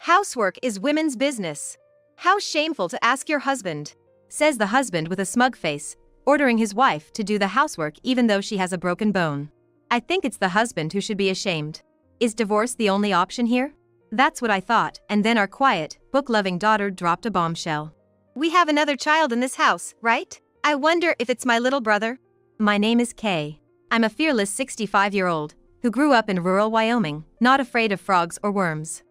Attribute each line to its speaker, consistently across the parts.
Speaker 1: Housework is women's business. How shameful to ask your husband, says the husband with a smug face, ordering his wife to do the housework even though she has a broken bone. I think it's the husband who should be ashamed. Is divorce the only option here? That's what I thought, and then our quiet, book-loving daughter dropped a bombshell. We have another child in this house, right? I wonder if it's my little brother? My name is Kay. I'm a fearless 65-year-old who grew up in rural Wyoming, not afraid of frogs or worms.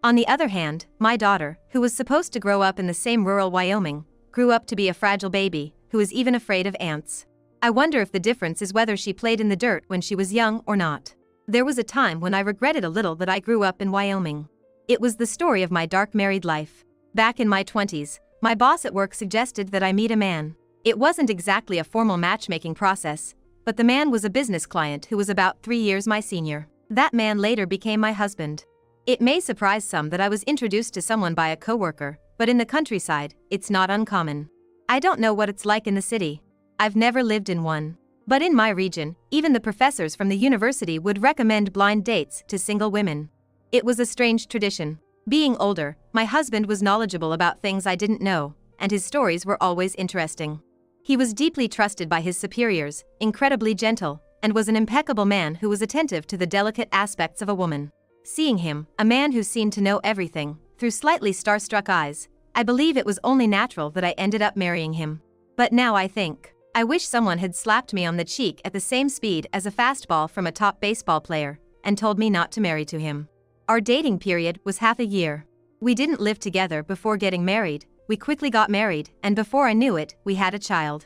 Speaker 1: On the other hand, my daughter, who was supposed to grow up in the same rural Wyoming, grew up to be a fragile baby who is even afraid of ants. I wonder if the difference is whether she played in the dirt when she was young or not. There was a time when I regretted a little that I grew up in Wyoming. It was the story of my dark married life. Back in my 20s, my boss at work suggested that I meet a man. It wasn't exactly a formal matchmaking process, but the man was a business client who was about 3 years my senior. That man later became my husband. It may surprise some that I was introduced to someone by a coworker, but in the countryside, it's not uncommon. I don't know what it's like in the city. I've never lived in one. But in my region, even the professors from the university would recommend blind dates to single women. It was a strange tradition. Being older, my husband was knowledgeable about things I didn't know, and his stories were always interesting. He was deeply trusted by his superiors, incredibly gentle, and was an impeccable man who was attentive to the delicate aspects of a woman. Seeing him, a man who seemed to know everything, through slightly starstruck eyes, I believe it was only natural that I ended up marrying him. But now I think, I wish someone had slapped me on the cheek at the same speed as a fastball from a top baseball player, and told me not to marry to him. Our dating period was half a year. We didn't live together before getting married, we quickly got married, and before I knew it, we had a child.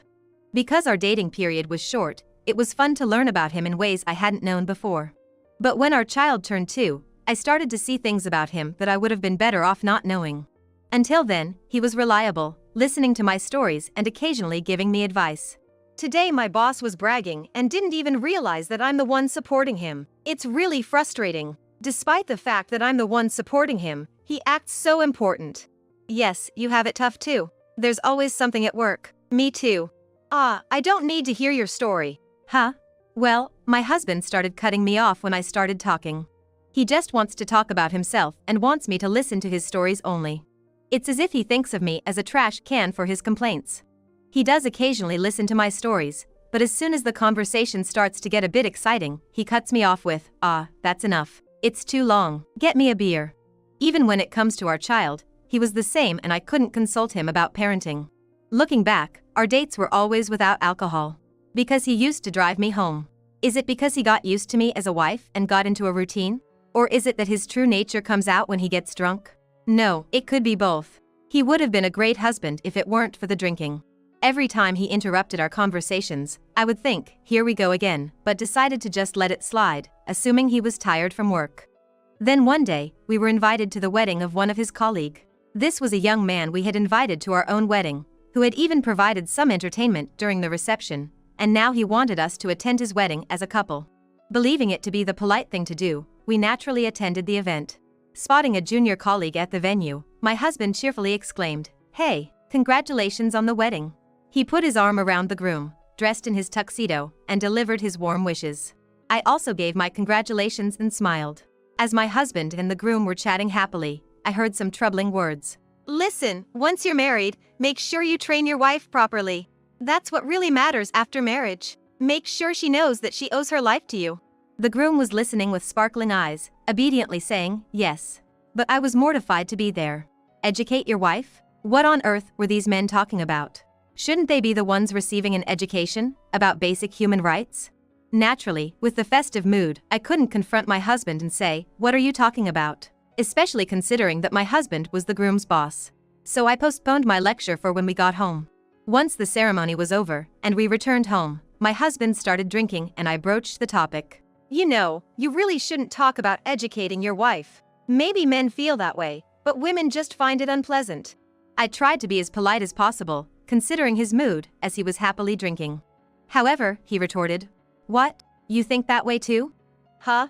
Speaker 1: Because our dating period was short, it was fun to learn about him in ways I hadn't known before. But when our child turned 2, I started to see things about him that I would have been better off not knowing. Until then, he was reliable, listening to my stories and occasionally giving me advice. Today my boss was bragging and didn't even realize that I'm the one supporting him. It's really frustrating. Despite the fact that I'm the one supporting him, he acts so important. Yes, you have it tough too. There's always something at work. Me too. I don't need to hear your story. Huh? Well, my husband started cutting me off when I started talking. He just wants to talk about himself and wants me to listen to his stories only. It's as if he thinks of me as a trash can for his complaints. He does occasionally listen to my stories, but as soon as the conversation starts to get a bit exciting, he cuts me off with, that's enough. It's too long. Get me a beer. Even when it comes to our child, he was the same and I couldn't consult him about parenting. Looking back, our dates were always without alcohol. Because he used to drive me home. Is it because he got used to me as a wife and got into a routine? Or is it that his true nature comes out when he gets drunk? No, it could be both. He would have been a great husband if it weren't for the drinking. Every time he interrupted our conversations, I would think, here we go again, but decided to just let it slide, assuming he was tired from work. Then one day, we were invited to the wedding of one of his colleagues. This was a young man we had invited to our own wedding, who had even provided some entertainment during the reception, and now he wanted us to attend his wedding as a couple. Believing it to be the polite thing to do, we naturally attended the event. Spotting a junior colleague at the venue, my husband cheerfully exclaimed, "Hey, congratulations on the wedding." He put his arm around the groom, dressed in his tuxedo, and delivered his warm wishes. I also gave my congratulations and smiled. As my husband and the groom were chatting happily, I heard some troubling words. Listen, once you're married, make sure you train your wife properly. That's what really matters after marriage. Make sure she knows that she owes her life to you. The groom was listening with sparkling eyes, obediently saying, yes. But I was mortified to be there. Educate your wife? What on earth were these men talking about? Shouldn't they be the ones receiving an education about basic human rights? Naturally, with the festive mood, I couldn't confront my husband and say, "What are you talking about?" Especially considering that my husband was the groom's boss. So I postponed my lecture for when we got home. Once the ceremony was over, and we returned home, my husband started drinking and I broached the topic. You know, you really shouldn't talk about educating your wife. Maybe men feel that way, but women just find it unpleasant. I tried to be as polite as possible, considering his mood, as he was happily drinking. However, he retorted, "What? You think that way too? Huh?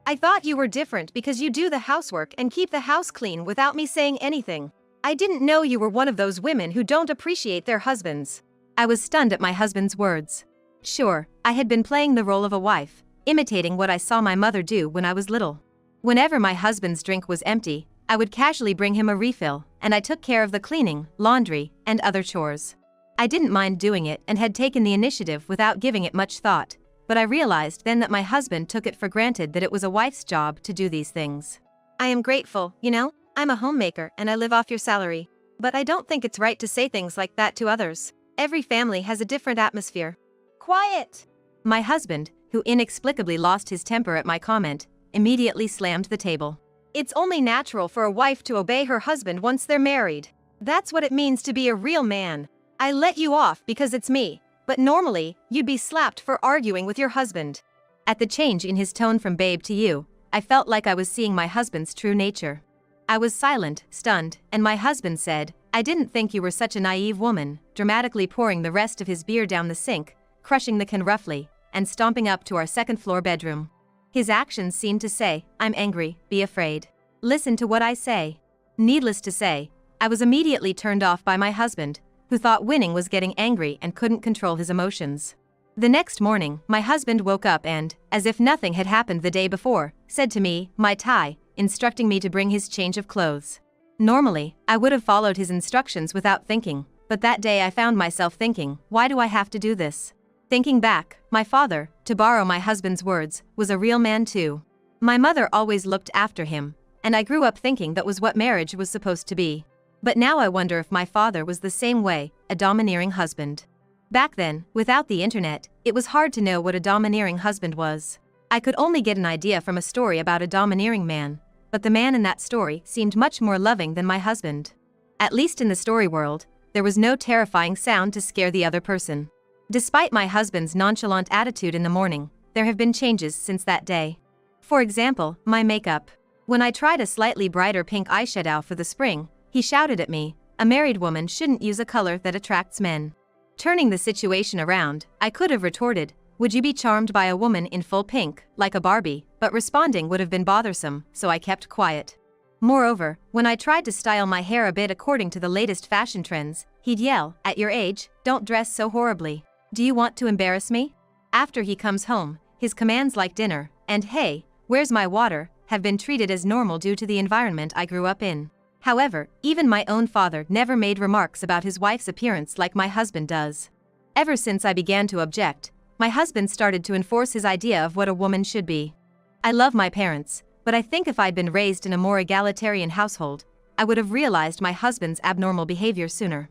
Speaker 1: I thought you were different because you do the housework and keep the house clean without me saying anything. I didn't know you were one of those women who don't appreciate their husbands." I was stunned at my husband's words. Sure, I had been playing the role of a wife, imitating what I saw my mother do when I was little. Whenever my husband's drink was empty, I would casually bring him a refill, and I took care of the cleaning, laundry, and other chores. I didn't mind doing it and had taken the initiative without giving it much thought, but I realized then that my husband took it for granted that it was a wife's job to do these things. I am grateful, you know, I'm a homemaker and I live off your salary. But I don't think it's right to say things like that to others. Every family has a different atmosphere. Quiet! My husband, who inexplicably lost his temper at my comment, immediately slammed the table. It's only natural for a wife to obey her husband once they're married. That's what it means to be a real man. I let you off because it's me, but normally, you'd be slapped for arguing with your husband. At the change in his tone from babe to you, I felt like I was seeing my husband's true nature. I was silent, stunned, and my husband said, I didn't think you were such a naive woman, dramatically pouring the rest of his beer down the sink, crushing the can roughly, and stomping up to our second-floor bedroom. His actions seemed to say, I'm angry, be afraid. Listen to what I say. Needless to say, I was immediately turned off by my husband, who thought winning was getting angry and couldn't control his emotions. The next morning, my husband woke up and, as if nothing had happened the day before, said to me, my tie, instructing me to bring his change of clothes. Normally, I would have followed his instructions without thinking, but that day I found myself thinking, why do I have to do this? Thinking back, my father, to borrow my husband's words, was a real man too. My mother always looked after him, and I grew up thinking that was what marriage was supposed to be. But now I wonder if my father was the same way, a domineering husband. Back then, without the internet, it was hard to know what a domineering husband was. I could only get an idea from a story about a domineering man, but the man in that story seemed much more loving than my husband. At least in the story world, there was no terrifying sound to scare the other person. Despite my husband's nonchalant attitude in the morning, there have been changes since that day. For example, my makeup. When I tried a slightly brighter pink eyeshadow for the spring, he shouted at me, a married woman shouldn't use a color that attracts men. Turning the situation around, I could have retorted, would you be charmed by a woman in full pink, like a Barbie, but responding would have been bothersome, so I kept quiet. Moreover, when I tried to style my hair a bit according to the latest fashion trends, he'd yell, at your age, don't dress so horribly. Do you want to embarrass me? After he comes home, his commands like dinner, and hey, where's my water, have been treated as normal due to the environment I grew up in. However, even my own father never made remarks about his wife's appearance like my husband does. Ever since I began to object, my husband started to enforce his idea of what a woman should be. I love my parents, but I think if I'd been raised in a more egalitarian household, I would have realized my husband's abnormal behavior sooner.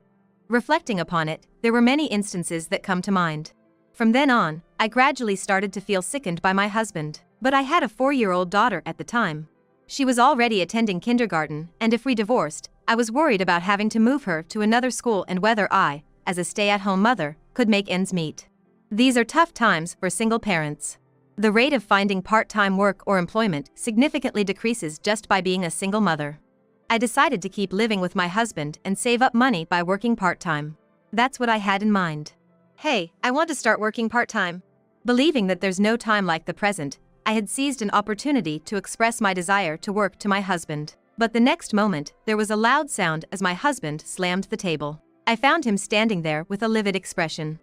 Speaker 1: Reflecting upon it, there were many instances that come to mind. From then on, I gradually started to feel sickened by my husband, but I had a 4-year-old daughter at the time. She was already attending kindergarten, and if we divorced, I was worried about having to move her to another school and whether I, as a stay-at-home mother, could make ends meet. These are tough times for single parents. The rate of finding part-time work or employment significantly decreases just by being a single mother. I decided to keep living with my husband and save up money by working part-time. That's what I had in mind. Hey, I want to start working part-time. Believing that there's no time like the present, I had seized an opportunity to express my desire to work to my husband. But the next moment, there was a loud sound as my husband slammed the table. I found him standing there with a livid expression.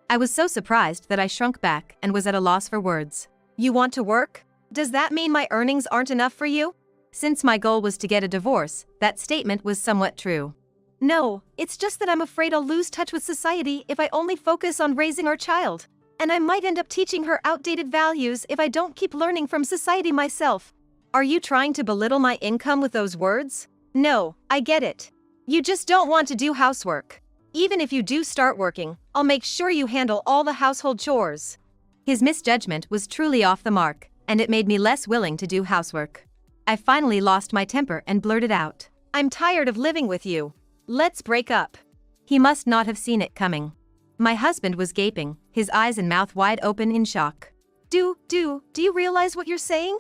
Speaker 1: I was so surprised that I shrunk back and was at a loss for words. You want to work? Does that mean my earnings aren't enough for you? Since my goal was to get a divorce, that statement was somewhat true. No, it's just that I'm afraid I'll lose touch with society if I only focus on raising our child. And I might end up teaching her outdated values if I don't keep learning from society myself. Are you trying to belittle my income with those words? No, I get it. You just don't want to do housework. Even if you do start working, I'll make sure you handle all the household chores. His misjudgment was truly off the mark, and it made me less willing to do housework. I finally lost my temper and blurted out, I'm tired of living with you. Let's break up. He must not have seen it coming. My husband was gaping, his eyes and mouth wide open in shock. Do you realize what you're saying?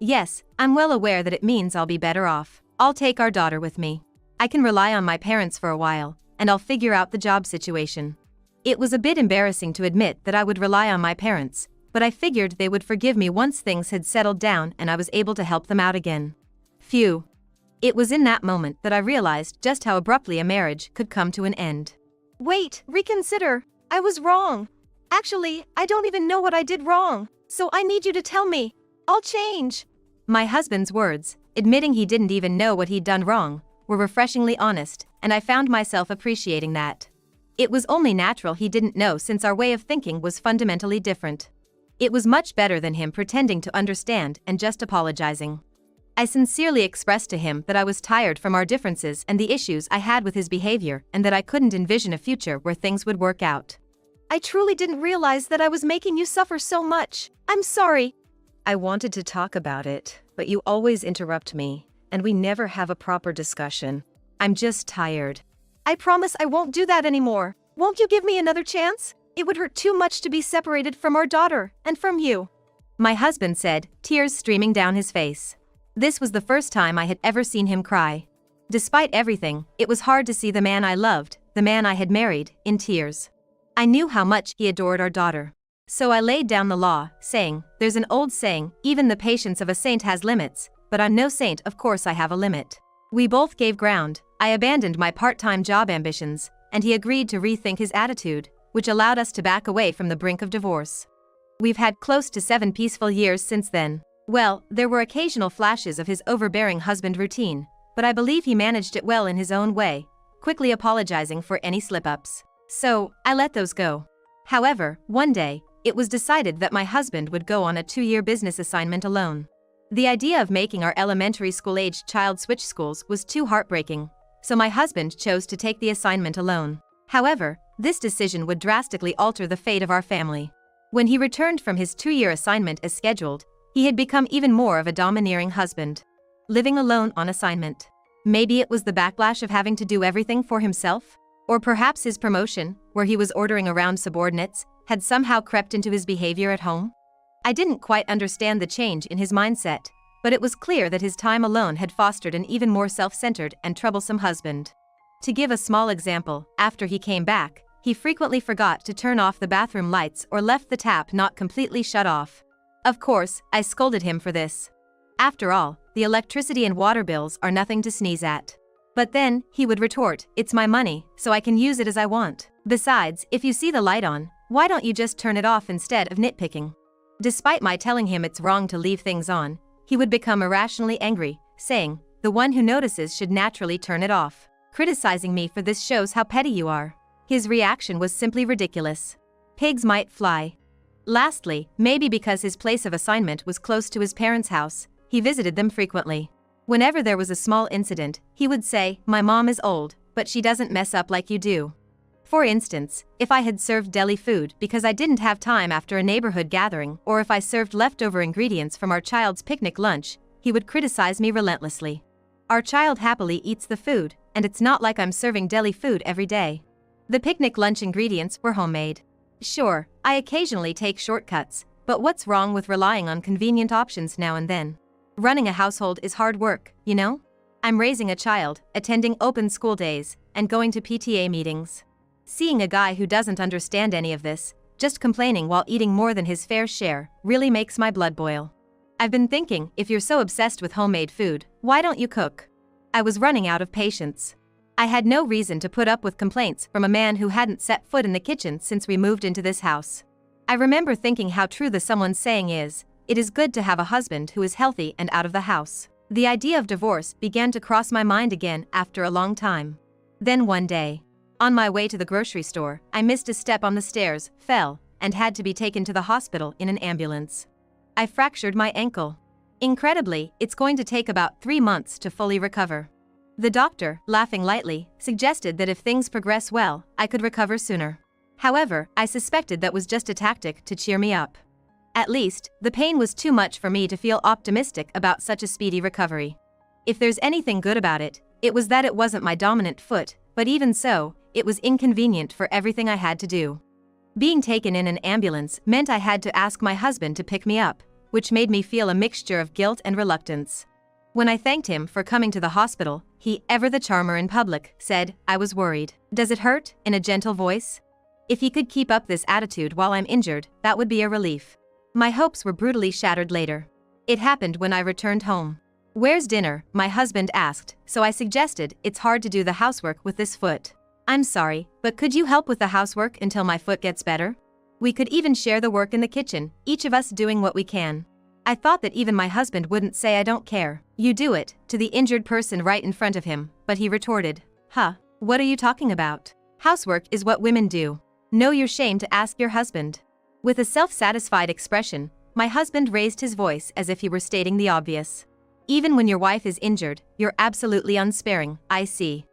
Speaker 1: Yes, I'm well aware that it means I'll be better off. I'll take our daughter with me. I can rely on my parents for a while, and I'll figure out the job situation. It was a bit embarrassing to admit that I would rely on my parents, but I figured they would forgive me once things had settled down and I was able to help them out again. Phew. It was in that moment that I realized just how abruptly a marriage could come to an end. Wait, reconsider. I was wrong. Actually, I don't even know what I did wrong, so I need you to tell me. I'll change. My husband's words, admitting he didn't even know what he'd done wrong, were refreshingly honest, and I found myself appreciating that. It was only natural he didn't know since our way of thinking was fundamentally different. It was much better than him pretending to understand and just apologizing. I sincerely expressed to him that I was tired from our differences and the issues I had with his behavior and that I couldn't envision a future where things would work out. "I truly didn't realize that I was making you suffer so much. I'm sorry." I wanted to talk about it, but you always interrupt me, and we never have a proper discussion. I'm just tired. "I promise I won't do that anymore. Won't you give me another chance? It would hurt too much to be separated from our daughter, and from you," my husband said, tears streaming down his face. This was the first time I had ever seen him cry. Despite everything, it was hard to see the man I loved, the man I had married, in tears. I knew how much he adored our daughter. So I laid down the law, saying, "There's an old saying, even the patience of a saint has limits, but I'm no saint, of course I have a limit." We both gave ground. I abandoned my part-time job ambitions, and he agreed to rethink his attitude, which allowed us to back away from the brink of divorce. We've had close to 7 peaceful years since then. Well, there were occasional flashes of his overbearing husband routine, but I believe he managed it well in his own way, quickly apologizing for any slip-ups. So, I let those go. However, one day, it was decided that my husband would go on a 2-year business assignment alone. The idea of making our elementary school-aged child switch schools was too heartbreaking, so my husband chose to take the assignment alone. However, this decision would drastically alter the fate of our family. When he returned from his 2-year assignment as scheduled, he had become even more of a domineering husband. Living alone on assignment. Maybe it was the backlash of having to do everything for himself? Or perhaps his promotion, where he was ordering around subordinates, had somehow crept into his behavior at home? I didn't quite understand the change in his mindset, but it was clear that his time alone had fostered an even more self-centered and troublesome husband. To give a small example, after he came back, he frequently forgot to turn off the bathroom lights or left the tap not completely shut off. Of course, I scolded him for this. After all, the electricity and water bills are nothing to sneeze at. But then, he would retort, "It's my money, so I can use it as I want. Besides, if you see the light on, why don't you just turn it off instead of nitpicking?" Despite my telling him it's wrong to leave things on, he would become irrationally angry, saying, "The one who notices should naturally turn it off." Criticizing me for this shows how petty you are. His reaction was simply ridiculous. Pigs might fly. Lastly, maybe because his place of assignment was close to his parents' house, he visited them frequently. Whenever there was a small incident, he would say, "My mom is old, but she doesn't mess up like you do." For instance, if I had served deli food because I didn't have time after a neighborhood gathering, or if I served leftover ingredients from our child's picnic lunch, he would criticize me relentlessly. Our child happily eats the food, and it's not like I'm serving deli food every day. The picnic lunch ingredients were homemade. Sure, I occasionally take shortcuts, but what's wrong with relying on convenient options now and then? Running a household is hard work, you know? I'm raising a child, attending open school days, and going to PTA meetings. Seeing a guy who doesn't understand any of this, just complaining while eating more than his fair share, really makes my blood boil. I've been thinking, if you're so obsessed with homemade food, why don't you cook? I was running out of patience. I had no reason to put up with complaints from a man who hadn't set foot in the kitchen since we moved into this house. I remember thinking how true the someone's saying is, "It is good to have a husband who is healthy and out of the house." The idea of divorce began to cross my mind again after a long time. Then one day, on my way to the grocery store, I missed a step on the stairs, fell, and had to be taken to the hospital in an ambulance. I fractured my ankle. Incredibly, it's going to take about 3 months to fully recover. The doctor, laughing lightly, suggested that if things progress well, I could recover sooner. However, I suspected that was just a tactic to cheer me up. At least, the pain was too much for me to feel optimistic about such a speedy recovery. If there's anything good about it, it was that it wasn't my dominant foot, but even so, it was inconvenient for everything I had to do. Being taken in an ambulance meant I had to ask my husband to pick me up, which made me feel a mixture of guilt and reluctance. When I thanked him for coming to the hospital, he, ever the charmer in public, said, "I was worried. Does it hurt?" in a gentle voice. If he could keep up this attitude while I'm injured, that would be a relief. My hopes were brutally shattered later. It happened when I returned home. "Where's dinner?" my husband asked, so I suggested, "It's hard to do the housework with this foot." "I'm sorry, but could you help with the housework until my foot gets better?" We could even share the work in the kitchen, each of us doing what we can. I thought that even my husband wouldn't say I don't care. You do it, to the injured person right in front of him, but he retorted, huh, what are you talking about? Housework is what women do. Know your shame to ask your husband. With a self-satisfied expression, my husband raised his voice as if he were stating the obvious. Even when your wife is injured, you're absolutely unsparing, I see.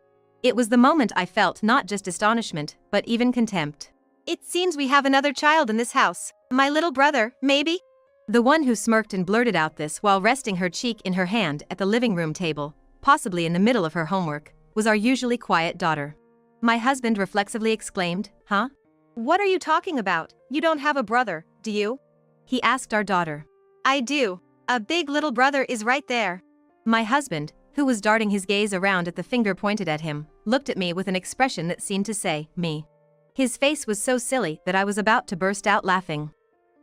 Speaker 1: It was the moment I felt not just astonishment, but even contempt. It seems we have another child in this house. My little brother, maybe? The one who smirked and blurted out this while resting her cheek in her hand at the living room table, possibly in the middle of her homework, was our usually quiet daughter. My husband reflexively exclaimed, huh? What are you talking about? You don't have a brother, do you? He asked our daughter. I do. A big little brother is right there. My husband, who was darting his gaze around at the finger pointed at him, looked at me with an expression that seemed to say, me. His face was so silly that I was about to burst out laughing.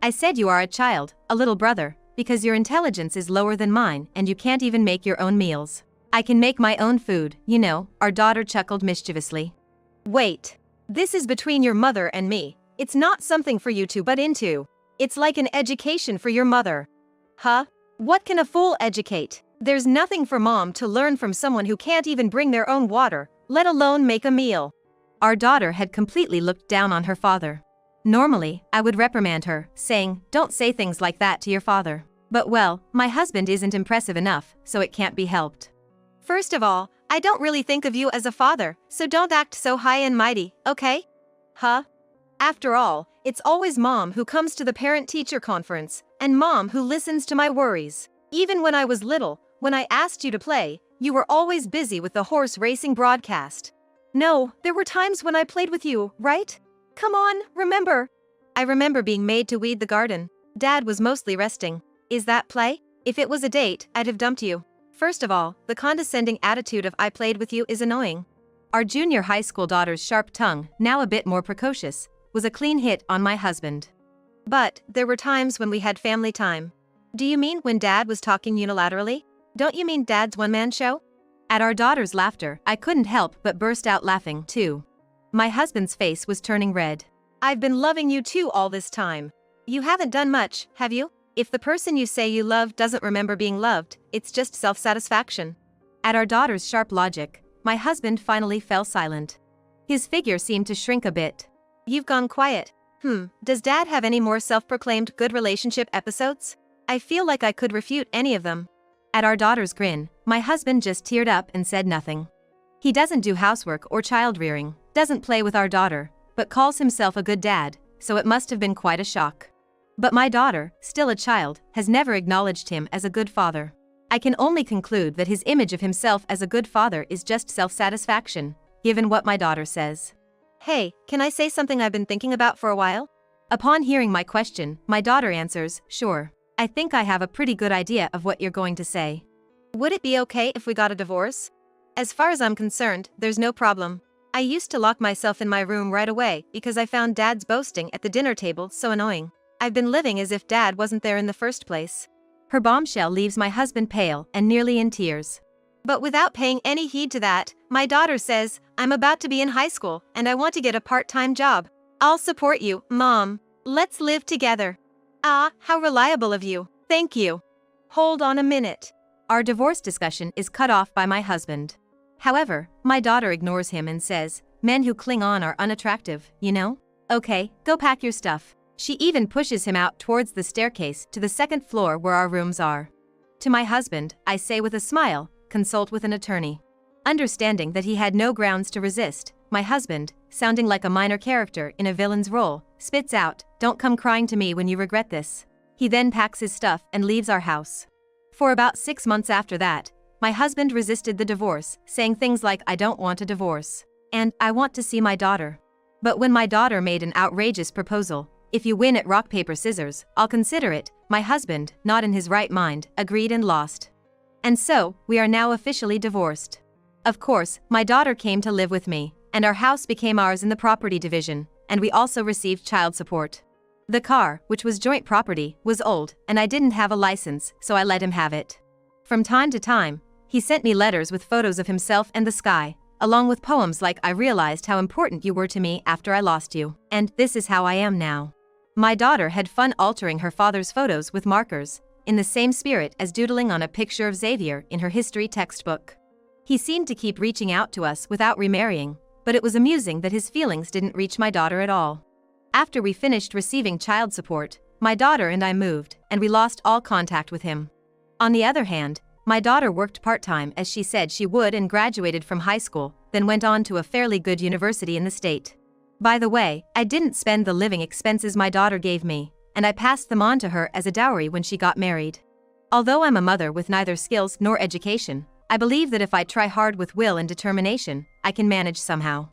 Speaker 1: I said you are a child, a little brother, because your intelligence is lower than mine and you can't even make your own meals. I can make my own food, you know, our daughter chuckled mischievously. Wait. This is between your mother and me. It's not something for you to butt into. It's like an education for your mother. Huh? What can a fool educate? There's nothing for mom to learn from someone who can't even bring their own water, let alone make a meal. Our daughter had completely looked down on her father. Normally, I would reprimand her, saying, don't say things like that to your father. But well, my husband isn't impressive enough, so it can't be helped. First of all, I don't really think of you as a father, so don't act so high and mighty, okay? Huh? After all, it's always mom who comes to the parent-teacher conference, and mom who listens to my worries. Even when I was little, when I asked you to play, you were always busy with the horse racing broadcast. No, there were times when I played with you, right? Come on, remember. I remember being made to weed the garden. Dad was mostly resting. Is that play? If it was a date, I'd have dumped you. First of all, the condescending attitude of I played with you is annoying. Our junior high school daughter's sharp tongue, now a bit more precocious, was a clean hit on my husband. But there were times when we had family time. Do you mean when Dad was talking unilaterally? Don't you mean Dad's one-man show? At our daughter's laughter, I couldn't help but burst out laughing, too. My husband's face was turning red. I've been loving you too all this time. You haven't done much, have you? If the person you say you love doesn't remember being loved, it's just self-satisfaction. At our daughter's sharp logic, my husband finally fell silent. His figure seemed to shrink a bit. You've gone quiet. Does Dad have any more self-proclaimed good relationship episodes? I feel like I could refute any of them. At our daughter's grin, my husband just teared up and said nothing. He doesn't do housework or child-rearing, doesn't play with our daughter, but calls himself a good dad, so it must have been quite a shock. But my daughter, still a child, has never acknowledged him as a good father. I can only conclude that his image of himself as a good father is just self-satisfaction, given what my daughter says. Hey, can I say something I've been thinking about for a while? Upon hearing my question, my daughter answers, sure. I think I have a pretty good idea of what you're going to say. Would it be okay if we got a divorce? As far as I'm concerned, there's no problem. I used to lock myself in my room right away because I found Dad's boasting at the dinner table so annoying. I've been living as if Dad wasn't there in the first place. Her bombshell leaves my husband pale and nearly in tears. But without paying any heed to that, my daughter says, I'm about to be in high school and I want to get a part-time job. I'll support you, Mom. Let's live together. Ah, how reliable of you. Thank you. Hold on a minute. Our divorce discussion is cut off by my husband. However, my daughter ignores him and says, men who cling on are unattractive, you know? Okay, go pack your stuff. She even pushes him out towards the staircase to the second floor where our rooms are. To my husband, I say with a smile, consult with an attorney. Understanding that he had no grounds to resist, my husband, sounding like a minor character in a villain's role, spits out, don't come crying to me when you regret this. He then packs his stuff and leaves our house. For about 6 months after that, my husband resisted the divorce, saying things like I don't want a divorce, and I want to see my daughter. But when my daughter made an outrageous proposal, if you win at rock paper scissors, I'll consider it, my husband, not in his right mind, agreed and lost. And so, we are now officially divorced. Of course, my daughter came to live with me, and our house became ours in the property division, and we also received child support. The car, which was joint property, was old, and I didn't have a license, so I let him have it. From time to time, he sent me letters with photos of himself and the sky, along with poems like I realized how important you were to me after I lost you, and this is how I am now. My daughter had fun altering her father's photos with markers, in the same spirit as doodling on a picture of Xavier in her history textbook. He seemed to keep reaching out to us without remarrying, but it was amusing that his feelings didn't reach my daughter at all. After we finished receiving child support, my daughter and I moved, and we lost all contact with him. On the other hand, my daughter worked part-time as she said she would and graduated from high school, then went on to a fairly good university in the state. By the way, I didn't spend the living expenses my daughter gave me, and I passed them on to her as a dowry when she got married. Although I'm a mother with neither skills nor education, I believe that if I try hard with will and determination, I can manage somehow.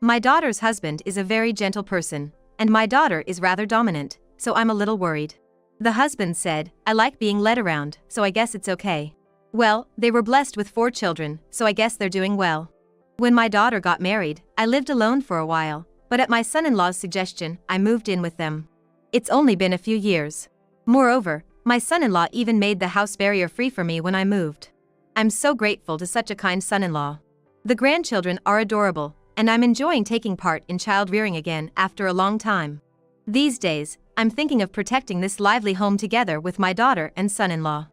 Speaker 1: My daughter's husband is a very gentle person, and my daughter is rather dominant, so I'm a little worried. The husband said, "I like being led around, so I guess it's okay." Well, they were blessed with 4 children, so I guess they're doing well. When my daughter got married, I lived alone for a while, but at my son-in-law's suggestion, I moved in with them. It's only been a few years. Moreover, my son-in-law even made the house barrier-free for me when I moved. I'm so grateful to such a kind son-in-law. The grandchildren are adorable, and I'm enjoying taking part in child rearing again after a long time. These days, I'm thinking of protecting this lively home together with my daughter and son-in-law.